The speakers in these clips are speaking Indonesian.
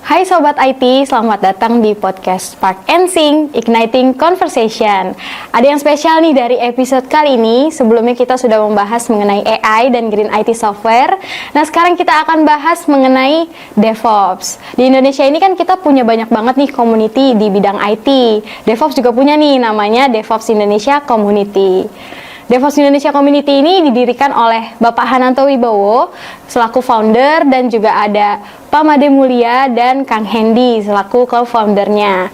Hai Sobat IT, selamat datang di podcast Spark and Sing, Igniting Conversation. Ada yang spesial nih dari episode kali ini. Sebelumnya kita sudah membahas mengenai AI dan Green IT Software. Nah sekarang kita akan bahas mengenai DevOps. Di Indonesia ini kan kita punya banyak banget nih community di bidang IT. DevOps juga punya nih namanya DevOps Indonesia Community. DevOps Indonesia Community ini didirikan oleh Bapak Hananto Wibowo selaku founder dan juga ada Pak Made Mulia dan Kang Hendy selaku co-foundernya.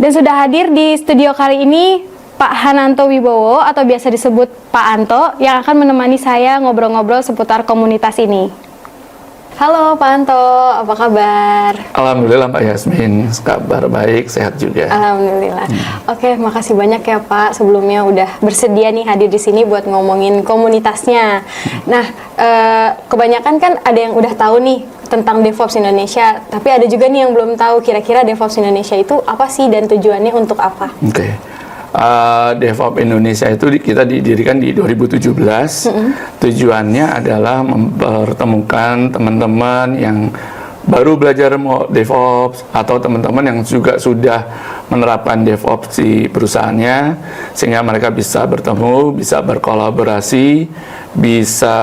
Dan sudah hadir di studio kali ini Pak Hananto Wibowo atau biasa disebut Pak Anto yang akan menemani saya ngobrol-ngobrol seputar komunitas ini. Halo Pak Anto, apa kabar? Alhamdulillah Mbak Yasmin, kabar baik, sehat juga. Alhamdulillah. Oke, makasih banyak ya Pak. Sebelumnya udah bersedia nih hadir di sini buat ngomongin komunitasnya. Nah, kebanyakan kan ada yang udah tahu nih tentang DevOps Indonesia, tapi ada juga nih yang belum tahu kira-kira DevOps Indonesia itu apa sih dan tujuannya untuk apa? Oke. DevOps Indonesia itu kita didirikan di 2017. Tujuannya adalah mempertemukan teman-teman yang baru belajar DevOps atau teman-teman yang juga sudah menerapkan DevOps di perusahaannya, sehingga mereka bisa bertemu, bisa berkolaborasi, bisa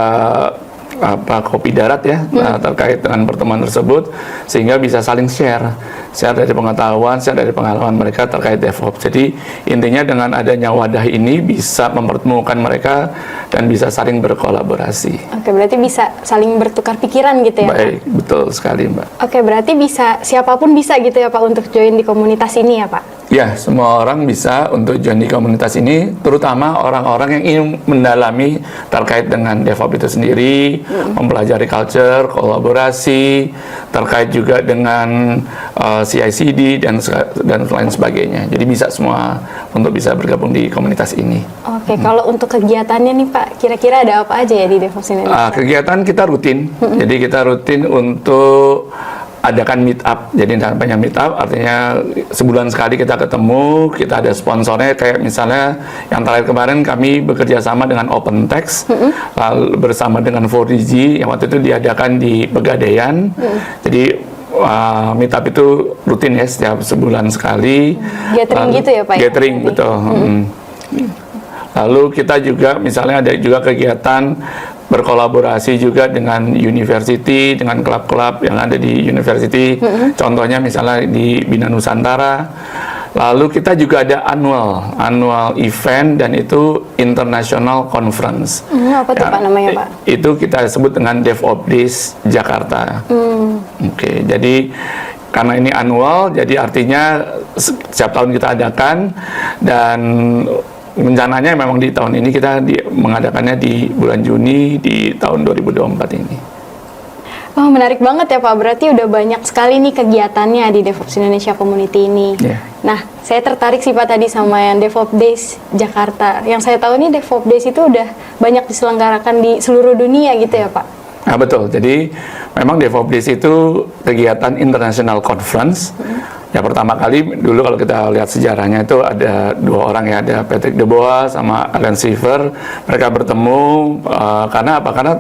kopi darat ya terkait dengan pertemuan tersebut, sehingga bisa saling share dari pengetahuan, share dari pengalaman mereka terkait DevOps. Jadi intinya dengan adanya wadah ini bisa mempertemukan mereka dan bisa saling berkolaborasi. Oke, berarti bisa saling bertukar pikiran gitu ya? Baik, Pak? Betul sekali Mbak. Oke, berarti bisa siapapun bisa gitu ya Pak untuk join di komunitas ini ya Pak? Ya, semua orang bisa untuk join di komunitas ini, terutama orang-orang yang ingin mendalami terkait dengan DevOps itu sendiri, mempelajari culture, kolaborasi, terkait juga dengan CI/CD dan lain sebagainya. Jadi bisa semua untuk bisa bergabung di komunitas ini. Oke, kalau untuk kegiatannya nih Pak, kira-kira ada apa aja ya di DevOps Indonesia? Kegiatan kita rutin, jadi kita rutin untuk adakan meet up. Jadi banyak meet up, artinya sebulan sekali kita ketemu, kita ada sponsornya, kayak misalnya yang terakhir kemarin kami bekerja sama dengan OpenText, lalu bersama dengan 4DG yang waktu itu diadakan di Pegadaian. Jadi meet up itu rutin ya, setiap sebulan sekali. Gathering gitu ya Pak? Gathering, ya? Betul. Lalu kita juga misalnya ada juga kegiatan berkolaborasi juga dengan university, dengan klub-klub yang ada di university. Contohnya misalnya di Bina Nusantara. Lalu kita juga ada annual event dan itu international conference. Apa tuh Pak namanya Pak? Itu kita sebut dengan DevOps Days Jakarta. Oke, jadi karena ini annual, jadi artinya setiap tahun kita adakan, dan rencananya memang di tahun ini kita mengadakannya di bulan Juni di tahun 2024 ini. Wah, menarik banget ya Pak, berarti udah banyak sekali nih kegiatannya di DevOps Indonesia Community ini. Nah, saya tertarik sih Pak tadi sama yang DevOps Days Jakarta. Yang saya tahu nih DevOps Days itu udah banyak diselenggarakan di seluruh dunia gitu ya Pak? Nah betul, jadi memang DevOps Days itu kegiatan international conference. Ya pertama kali dulu kalau kita lihat sejarahnya itu ada dua orang ya, ada Patrick DeBoer sama Alan Shriver. Mereka bertemu karena apa? Karena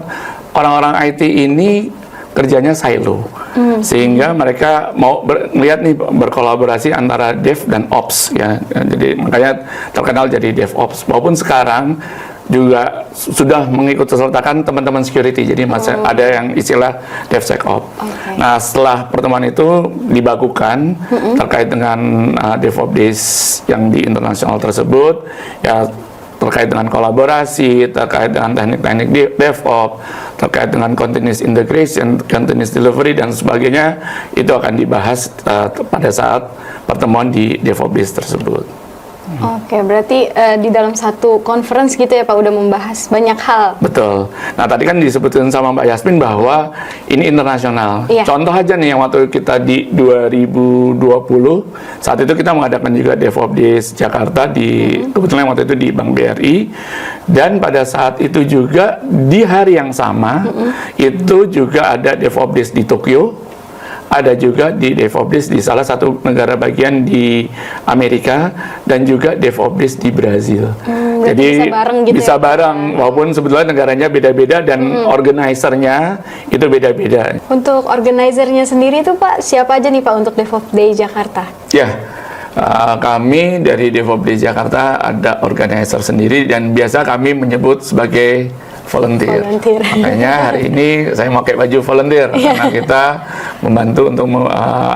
orang-orang IT ini kerjanya silo, sehingga mereka mau melihat nih berkolaborasi antara Dev dan Ops ya. Jadi makanya terkenal jadi DevOps. Maupun sekarang juga sudah mengikut sertakan teman-teman security, jadi masih ada yang istilah DevSecOps. Nah setelah pertemuan itu dibakukan terkait dengan DevOps Days yang di internasional tersebut, ya terkait dengan kolaborasi, terkait dengan teknik-teknik DevOps, terkait dengan continuous integration, continuous delivery dan sebagainya, itu akan dibahas pada saat pertemuan di DevOps Days tersebut. Oke, berarti di dalam satu conference gitu ya Pak, udah membahas banyak hal. Betul. Nah tadi kan disebutkan sama Mbak Yasmin bahwa ini internasional. Contoh aja nih yang waktu kita di 2020, saat itu kita mengadakan juga DevOps Days Jakarta di kebetulan waktu itu di Bank BRI, dan pada saat itu juga di hari yang sama itu juga ada DevOps Days di Tokyo. Ada juga di DevOps Days di salah satu negara bagian di Amerika, dan juga DevOps Days di Brazil. berarti Jadi bisa bareng gitu bisa ya? bareng, walaupun sebetulnya negaranya beda-beda dan organisernya itu beda-beda. Untuk organizernya sendiri tuh Pak, siapa aja nih Pak untuk DevOps Day Jakarta? Ya, kami dari DevOps Day Jakarta ada organizer sendiri dan biasa kami menyebut sebagai volunteer. Makanya hari ini saya pakai baju volunteer karena kita membantu untuk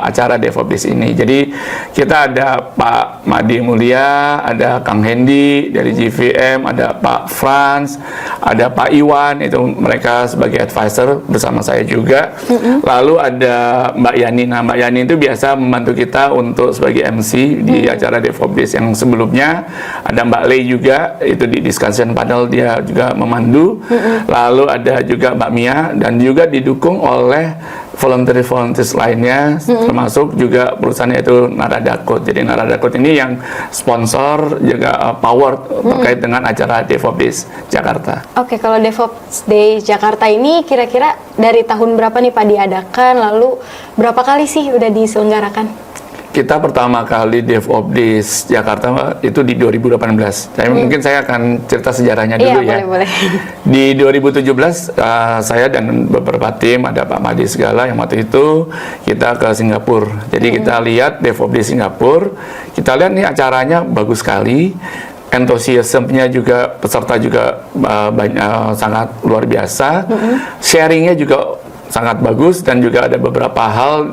acara DevOps Days ini. Jadi kita ada Pak Madi Mulia, ada Kang Hendy dari GVM, ada Pak Franz, ada Pak Iwan, itu mereka sebagai advisor bersama saya juga. Lalu ada Mbak Yani. Nah, Mbak Yani itu biasa membantu kita untuk sebagai MC di acara DevOps Days yang sebelumnya. Ada Mbak Lei juga, itu di discussion panel dia juga memandu. Lalu ada juga Mbak Mia dan juga didukung oleh volunteer-volunteers lainnya, termasuk juga perusahaannya itu Narada Code. Jadi Narada Code ini yang sponsor juga power terkait dengan acara DevOps Days Jakarta. Oke, kalau DevOps Day Jakarta ini kira-kira dari tahun berapa nih Pak diadakan, lalu berapa kali sih udah diselenggarakan? Kita pertama kali DevOps Days Jakarta itu di 2018. Mungkin saya akan cerita sejarahnya dulu ya. Boleh. Di 2017 saya dan beberapa tim, ada Pak Madi segala yang waktu itu kita ke Singapura. Jadi kita lihat DevOps Days Singapura, kita lihat nih acaranya bagus sekali. Antusiasmenya juga, peserta juga banyak, sangat luar biasa. Sharingnya juga sangat bagus dan juga ada beberapa hal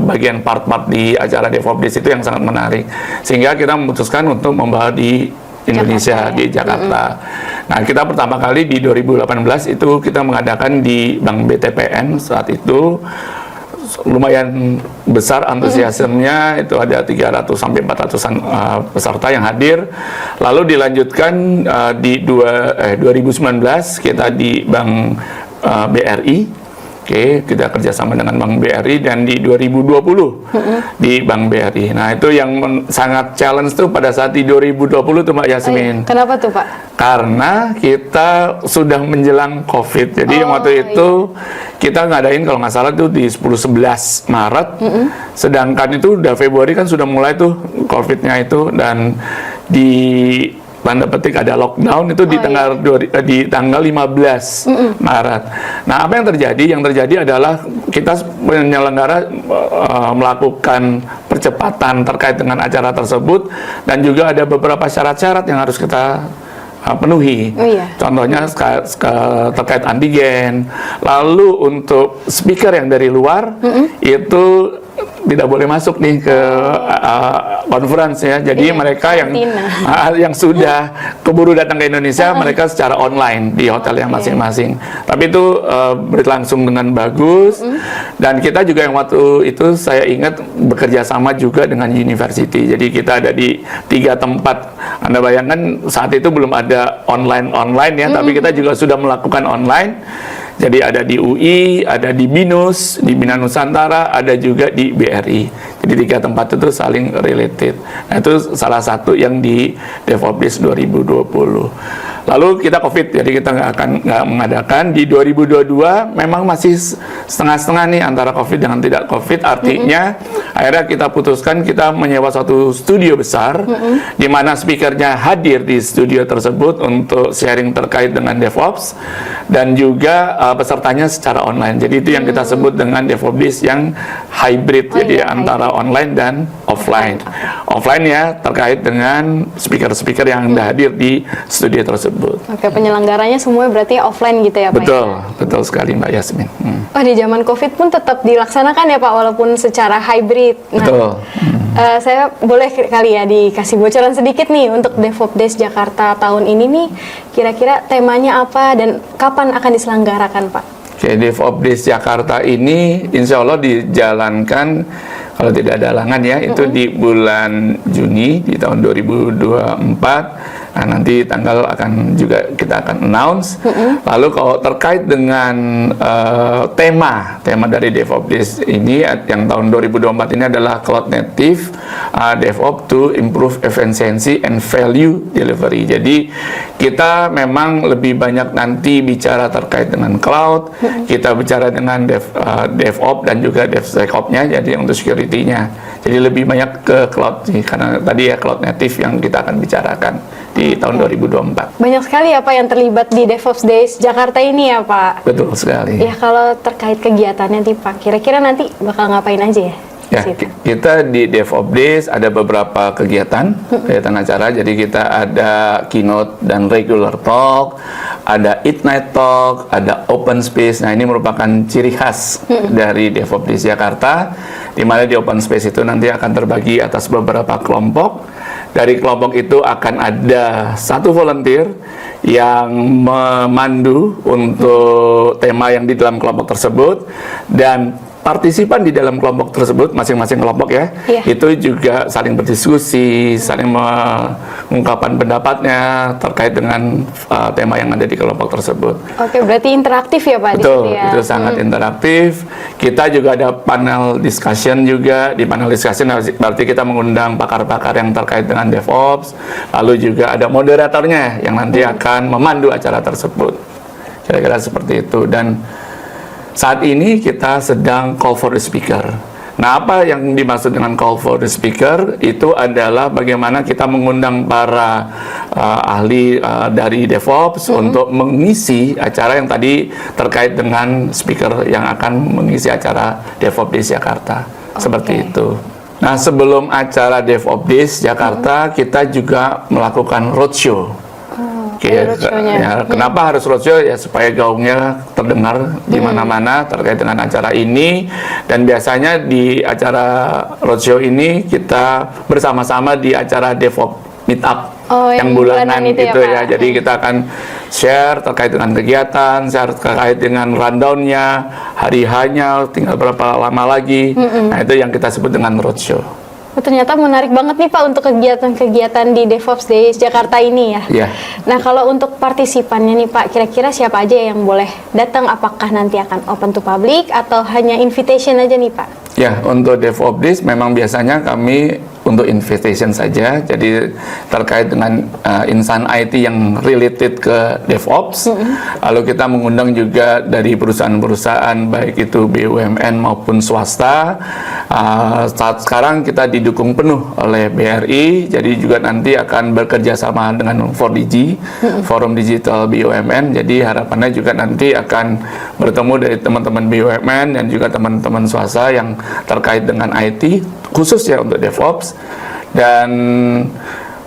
bagian part-part di acara DevOps Days itu yang sangat menarik, sehingga kita memutuskan untuk membawa di Indonesia, di Jakarta. Nah, kita pertama kali di 2018 itu kita mengadakan di Bank BTPN. Saat itu lumayan besar antusiasmenya, itu ada 300 sampai 400-an peserta yang hadir. Lalu dilanjutkan di 2019 kita di Bank BRI. Oke, kita kerjasama dengan Bank BRI, dan di 2020 di Bank BRI. Nah, itu yang sangat challenge tuh pada saat di 2020 tuh Mbak Yasmin. Kenapa tuh Pak? Karena kita sudah menjelang COVID. Jadi yang waktu itu kita ngadain kalau nggak salah tuh di 10-11 Maret. Sedangkan itu udah Februari kan sudah mulai tuh COVID-nya itu, dan di tanda petik ada lockdown itu di tanggal 15 Maret. Nah, apa yang terjadi? Yang terjadi adalah kita penyelenggara melakukan percepatan terkait dengan acara tersebut, dan juga ada beberapa syarat-syarat yang harus kita penuhi. Contohnya terkait antigen. Lalu untuk speaker yang dari luar itu tidak boleh masuk nih ke conference ya. Jadi mereka yang sudah keburu datang ke Indonesia, mereka secara online di hotel yang masing-masing. Tapi itu berlangsung dengan bagus, dan kita juga yang waktu itu saya ingat bekerja sama juga dengan university. Jadi kita ada di 3 tempat. Anda bayangkan saat itu belum ada online ya, tapi kita juga sudah melakukan online. Jadi ada di UI, ada di BINUS, di Bina Nusantara, ada juga di BRI. Jadi 3 tempat itu saling related. Nah, itu salah satu yang di DevOps Days 2020. Lalu kita COVID, jadi kita nggak mengadakan. Di 2022 memang masih setengah-setengah nih antara COVID dengan tidak COVID. Artinya akhirnya kita putuskan kita menyewa satu studio besar, di mana speakernya hadir di studio tersebut untuk sharing terkait dengan DevOps, dan juga pesertanya secara online. Jadi itu yang kita sebut dengan DevOps Days yang hybrid, jadi antara online dan offline. Offline ya terkait dengan speaker-speaker yang hadir di studio tersebut. Oke, penyelenggaranya semua berarti offline gitu ya Pak? Betul sekali Mbak Yasmin. Oh, di zaman COVID pun tetap dilaksanakan ya Pak, walaupun secara hybrid. Nah, betul. Saya boleh kali ya dikasih bocoran sedikit nih untuk DevOps Days Jakarta tahun ini nih, kira-kira temanya apa dan kapan akan diselenggarakan Pak? Oke, DevOps Days Jakarta ini insya Allah dijalankan kalau tidak ada halangan ya, itu di bulan Juni di tahun 2024. Nah, nanti tanggal kita akan announce. Lalu kalau terkait dengan tema dari DevOps Days ini yang tahun 2024 ini adalah Cloud Native DevOps to Improve Efficiency and Value Delivery. Jadi kita memang lebih banyak nanti bicara terkait dengan cloud, kita bicara dengan DevOps dan juga DevSecOps-nya, jadi untuk security-nya. Jadi lebih banyak ke cloud sih, karena tadi ya Cloud Native yang kita akan bicarakan di tahun 2024. Banyak sekali ya Pak yang terlibat di DevOps Days Jakarta ini ya Pak. Betul sekali. Ya kalau terkait kegiatannya nih Pak, kira-kira nanti bakal ngapain aja ya? Ya, kita di DevOps Days ada beberapa kegiatan acara. Jadi kita ada keynote dan regular talk, ada Ignite Talk, ada open space. Nah, ini merupakan ciri khas dari DevOps Days Jakarta, di mana di open space itu nanti akan terbagi atas beberapa kelompok. Dari kelompok itu akan ada satu volunteer yang memandu untuk tema yang di dalam kelompok tersebut, dan partisipan di dalam kelompok tersebut, masing-masing kelompok ya, itu juga saling berdiskusi, saling mengungkapkan pendapatnya terkait dengan tema yang ada di kelompok tersebut. Oke, berarti interaktif ya Pak? Betul, di situ ya? itu sangat interaktif. Kita juga ada panel discussion juga. Di panel discussion berarti kita mengundang pakar-pakar yang terkait dengan DevOps, lalu juga ada moderatornya yang nanti akan memandu acara tersebut. Kira-kira seperti itu. Dan saat ini kita sedang call for the speaker. Nah, apa yang dimaksud dengan call for the speaker? Itu adalah bagaimana kita mengundang para ahli dari DevOps untuk mengisi acara yang tadi terkait dengan speaker yang akan mengisi acara DevOps Days Jakarta. Seperti itu. Nah, sebelum acara DevOps Days Jakarta, kita juga melakukan roadshow. Kenapa harus roadshow? Ya supaya gaungnya terdengar di mana-mana terkait dengan acara ini. Dan biasanya di acara roadshow ini kita bersama-sama di acara DevOps Meetup yang bulanan gitu ya. Jadi kita akan share terkait dengan kegiatan, share terkait dengan rundown-nya, hari hanya tinggal berapa lama lagi. Nah, itu yang kita sebut dengan roadshow. Ternyata menarik banget nih Pak untuk kegiatan-kegiatan di DevOps Days Jakarta ini ya. Iya. Nah, kalau untuk partisipannya nih Pak, kira-kira siapa aja yang boleh datang? Apakah nanti akan open to public atau hanya invitation aja nih Pak? Ya, untuk DevOps Days memang biasanya kami untuk invitation saja. Jadi terkait dengan insan IT yang related ke DevOps. Lalu kita mengundang juga dari perusahaan-perusahaan baik itu BUMN maupun swasta. Saat sekarang kita didukung penuh oleh BRI. Jadi juga nanti akan bekerja sama dengan 4DG, Forum Digital BUMN. Jadi harapannya juga nanti akan bertemu dari teman-teman BUMN dan juga teman-teman swasta yang terkait dengan IT, khusus ya untuk DevOps. Dan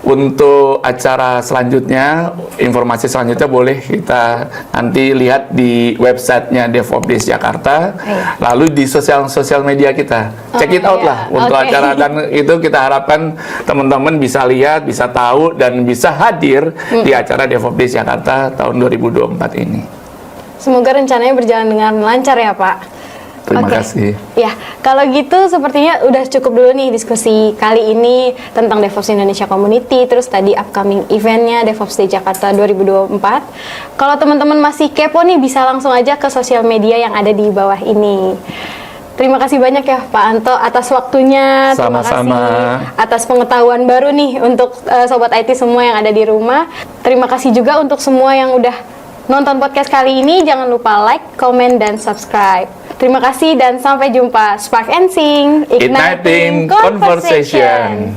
untuk acara selanjutnya, informasi selanjutnya boleh kita nanti lihat di websitenya DevOps Days Jakarta, lalu di sosial media kita. Check it out lah untuk acara, dan itu kita harapkan teman-teman bisa lihat, bisa tahu, dan bisa hadir di acara DevOps Days Jakarta tahun 2024 ini. Semoga rencananya berjalan dengan lancar ya Pak. Terima kasih. Ya, kalau gitu sepertinya udah cukup dulu nih diskusi kali ini tentang DevOps Indonesia Community, terus tadi upcoming eventnya DevOps Day Jakarta 2024. Kalau teman-teman masih kepo nih, bisa langsung aja ke sosial media yang ada di bawah ini. Terima kasih banyak ya Pak Anto atas waktunya. Sama-sama. Terima kasih atas pengetahuan baru nih untuk Sobat IT semua yang ada di rumah. Terima kasih juga untuk semua yang udah nonton podcast kali ini. Jangan lupa like, comment, dan subscribe. Terima kasih dan sampai jumpa. Spark and Sing, Igniting Conversation.